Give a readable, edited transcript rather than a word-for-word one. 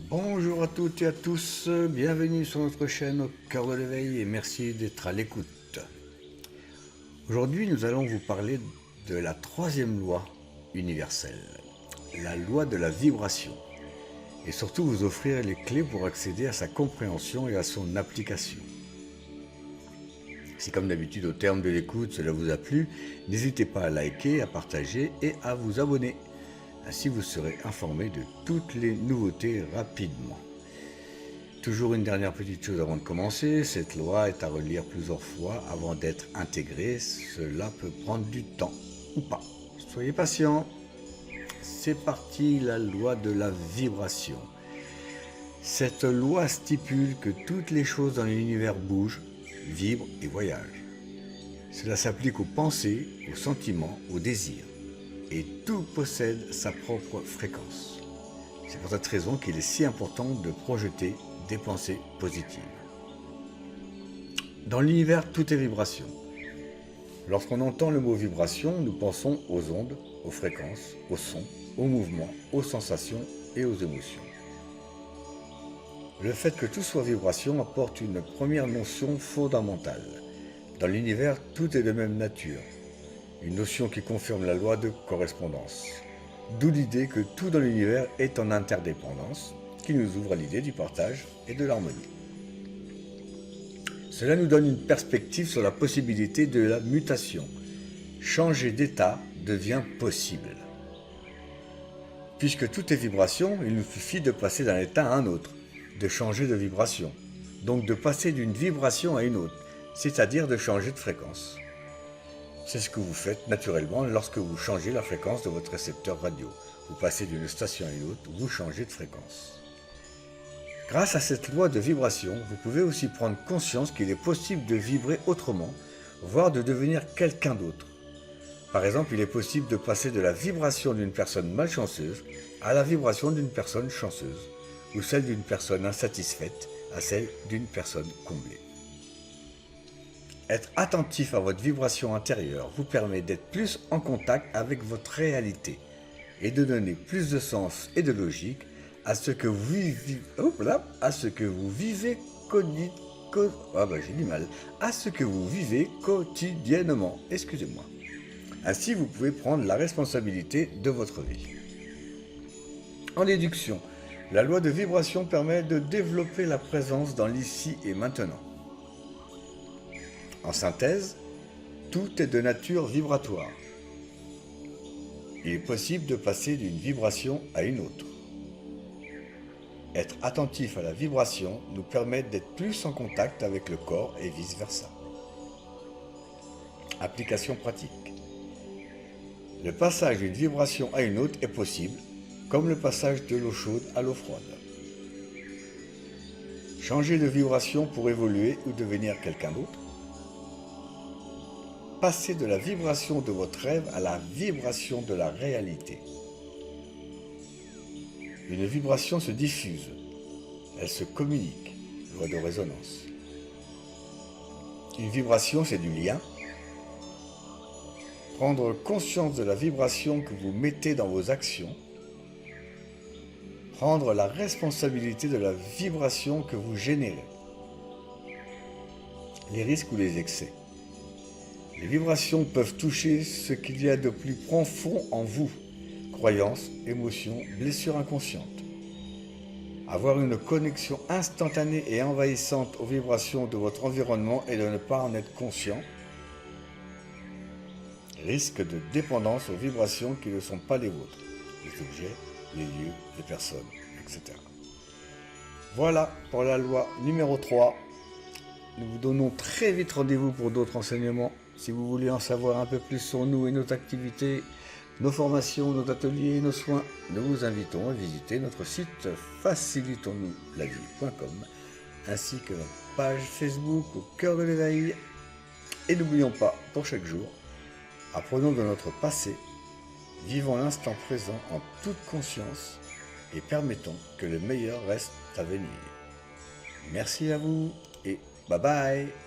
Bonjour à toutes et à tous, bienvenue sur notre chaîne Au cœur de l'éveil et merci d'être à l'écoute. Aujourd'hui nous allons vous parler de la troisième loi universelle, la loi de la vibration, et surtout vous offrir les clés pour accéder à sa compréhension et à son application. Si comme d'habitude au terme de l'écoute cela vous a plu, n'hésitez pas à liker, à partager et à vous abonner. Ainsi vous serez informé de toutes les nouveautés rapidement. Toujours une dernière petite chose avant de commencer, cette loi est à relire plusieurs fois avant d'être intégrée. Cela peut prendre du temps ou pas. Soyez patient. C'est parti, la loi de la vibration. Cette loi stipule que toutes les choses dans l'univers bougent, vibrent et voyagent. Cela s'applique aux pensées, aux sentiments, aux désirs. Et tout possède sa propre fréquence. C'est pour cette raison qu'il est si important de projeter des pensées positives. Dans l'univers, tout est vibration. Lorsqu'on entend le mot vibration, nous pensons aux ondes, aux fréquences, aux sons, aux mouvements, aux sensations et aux émotions. Le fait que tout soit vibration apporte une première notion fondamentale. Dans l'univers, tout est de même nature. Une notion qui confirme la loi de correspondance. D'où l'idée que tout dans l'univers est en interdépendance, qui nous ouvre à l'idée du partage et de l'harmonie. Cela nous donne une perspective sur la possibilité de la mutation. Changer d'état devient possible. Puisque tout est vibration, il nous suffit de passer d'un état à un autre, de changer de vibration, donc de passer d'une vibration à une autre, c'est-à-dire de changer de fréquence. C'est ce que vous faites naturellement lorsque vous changez la fréquence de votre récepteur radio. Vous passez d'une station à une autre, vous changez de fréquence. Grâce à cette loi de vibration, vous pouvez aussi prendre conscience qu'il est possible de vibrer autrement, voire de devenir quelqu'un d'autre. Par exemple, il est possible de passer de la vibration d'une personne malchanceuse à la vibration d'une personne chanceuse, ou celle d'une personne insatisfaite à celle d'une personne comblée. Être attentif à votre vibration intérieure vous permet d'être plus en contact avec votre réalité et de donner plus de sens et de logique à ce que vous vivez, quotidiennement. Excusez-moi. Ainsi, vous pouvez prendre la responsabilité de votre vie. En déduction, la loi de vibration permet de développer la présence dans l'ici et maintenant. En synthèse, tout est de nature vibratoire. Il est possible de passer d'une vibration à une autre. Être attentif à la vibration nous permet d'être plus en contact avec le corps et vice-versa. Application pratique. Le passage d'une vibration à une autre est possible, comme le passage de l'eau chaude à l'eau froide. Changer de vibration pour évoluer ou devenir quelqu'un d'autre. Passez de la vibration de votre rêve à la vibration de la réalité. Une vibration se diffuse, elle se communique, loi de résonance. Une vibration, c'est du lien. Prendre conscience de la vibration que vous mettez dans vos actions. Prendre la responsabilité de la vibration que vous générez. Les risques ou les excès. Les vibrations peuvent toucher ce qu'il y a de plus profond en vous, croyances, émotions, blessures inconscientes. Avoir une connexion instantanée et envahissante aux vibrations de votre environnement et de ne pas en être conscient. Risque de dépendance aux vibrations qui ne sont pas les vôtres, les objets, les lieux, les personnes, etc. Voilà pour la loi numéro 3. Nous vous donnons très vite rendez-vous pour d'autres enseignements. Si vous voulez en savoir un peu plus sur nous et nos activités, nos formations, nos ateliers, nos soins, nous vous invitons à visiter notre site facilitons-nous-la-vie.com ainsi que notre page Facebook Au cœur de l'éveil. Et n'oublions pas, pour chaque jour, apprenons de notre passé, vivons l'instant présent en toute conscience et permettons que le meilleur reste à venir. Merci à vous et bye bye.